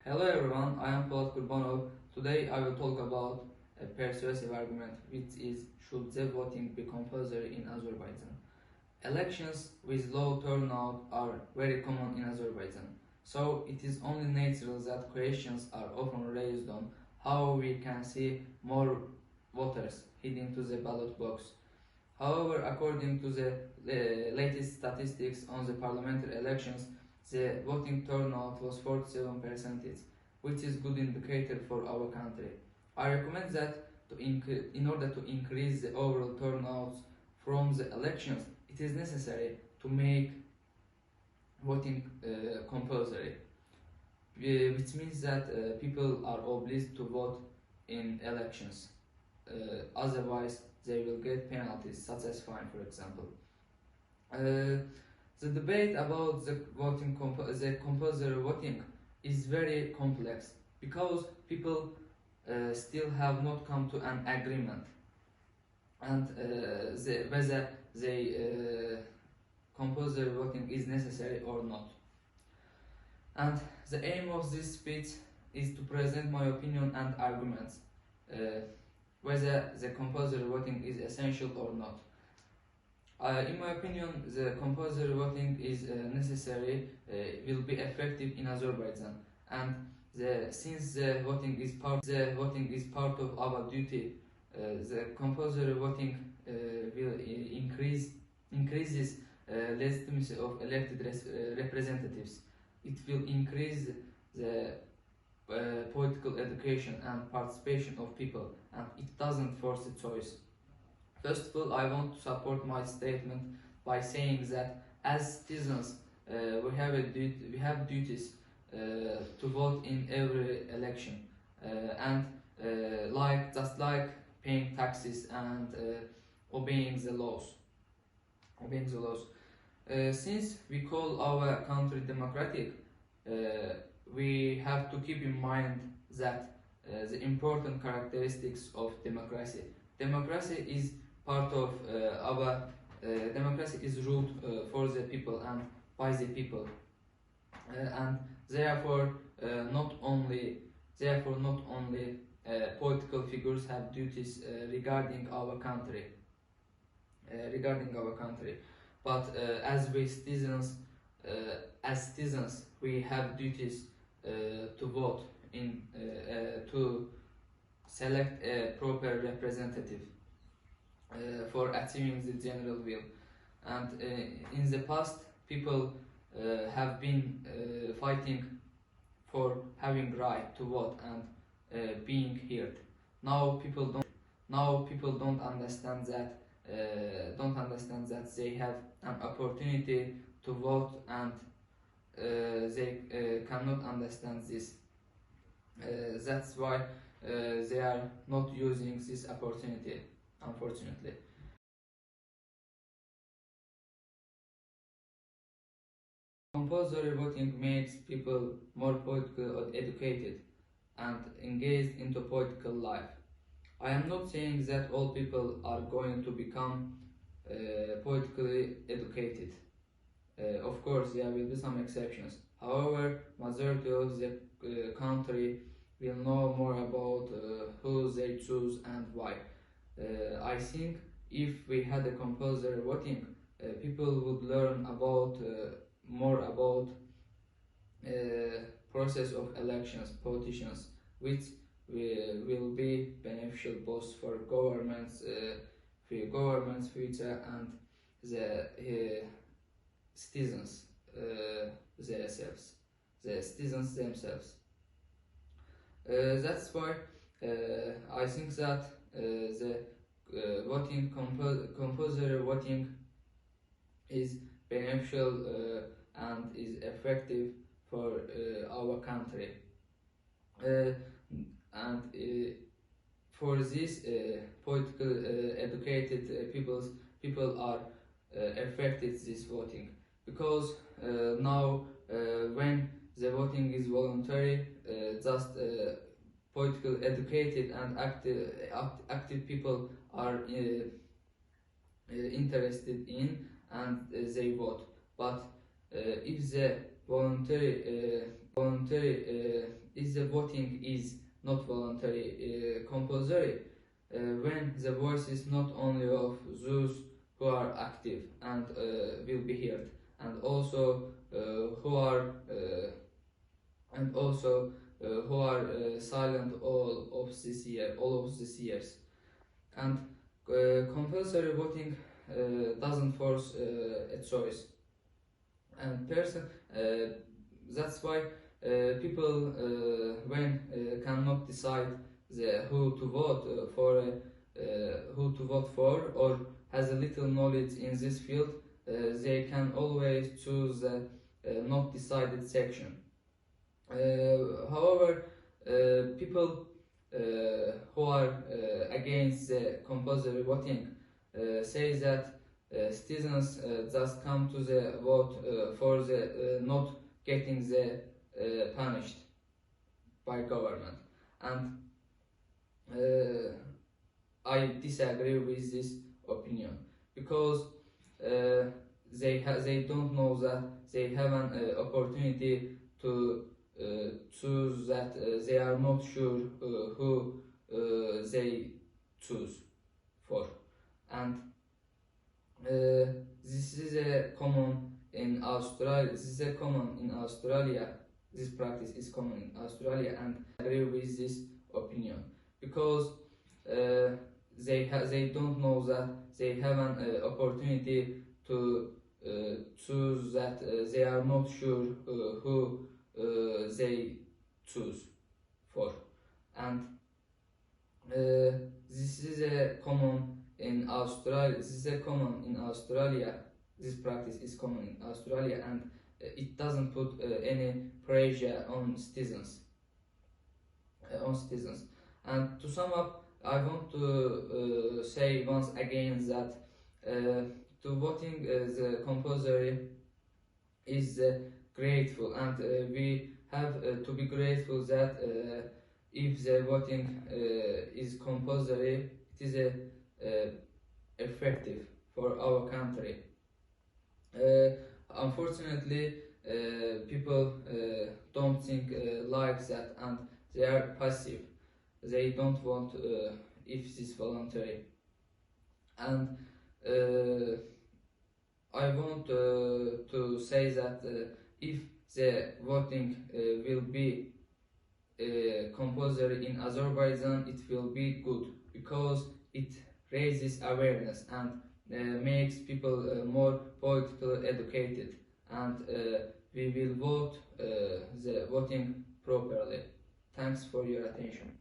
Hello everyone, I am Polad Gurbanov. Today I will talk about a persuasive argument, which is should the voting be compulsory in Azerbaijan. Elections with low turnout are very common in Azerbaijan, so it is only natural that questions are often raised on how we can see more voters heading to the ballot box. However, according to the latest statistics on the parliamentary elections, the voting turnout was 47%, which is good indicator for our country. I recommend that in order to increase the overall turnouts from the elections, it is necessary to make voting compulsory, which means that people are obliged to vote in elections. Otherwise, they will get penalties, such as fine, for example. The debate about the compulsory voting is very complex because people still have not come to an agreement, and whether compulsory voting is necessary or not. And the aim of this speech is to present my opinion and arguments, whether the compulsory voting is essential or not. In my opinion, the compulsory voting is necessary, will be effective in Azerbaijan, and since the voting is part of our duty, the compulsory voting will increases legitimacy of elected representatives. It will increase the political education and participation of people, and it doesn't force a choice. First of all, I want to support my statement by saying that as citizens, we have duties to vote in every election, and just like paying taxes and obeying the laws. Since we call our country democratic, we have to keep in mind that the important characteristics of democracy. Democracy is part of democracy is ruled for the people and by the people, and therefore not only political figures have duties regarding our country, but as citizens, we have duties to vote to select a proper representative for achieving the general will. And in the past, people have been fighting for having right to vote and being heard. Now people don't understand that they have an opportunity to vote, and they cannot understand this. That's why they are not using this opportunity, unfortunately. Compulsory voting makes people more politically educated and engaged into political life. I am not saying that all people are going to become politically educated. Of course, there will be some exceptions. However, majority of the country will know more about who they choose and why. I think if we had a compulsory voting, people would learn about more about process of elections, politicians, which will be beneficial both for governments future and the citizens themselves. That's why I think that the compulsory voting is beneficial and is effective for our country. And for this, political educated people are affected this voting, because now when the voting is voluntary, just political educated and active people are interested in, and they vote. But if the voluntary is the voting is not voluntary, compulsory, when the voice is not only of those who are active and will be heard, and also who are silent all of this years. And compulsory voting doesn't force a choice, and that's why people when cannot decide who to vote for, or has a little knowledge in this field, they can always choose the not decided section. However, people who are against the compulsory voting say that citizens just come to the vote for the not getting the punished by government, and I disagree with this opinion, because they don't know that they have an opportunity to choose, that they are not sure who they choose for, and this is a common in Australia. This practice is common in Australia, and I agree with this opinion, because they don't know that they have an opportunity to choose, that they are not sure who they choose for, and this is a common in Australia. This practice is common in Australia, and it doesn't put any pressure on citizens. And to sum up, I want to say once again that to voting the compulsory is grateful, and we have to be grateful that if the voting is compulsory, it is effective for our country. Unfortunately, people don't think like that, and they are passive. They don't want if it is voluntary, and I want to say that if the voting will be compulsory in Azerbaijan, it will be good, because it raises awareness and makes people more politically educated, and we will vote the voting properly. Thanks for your attention.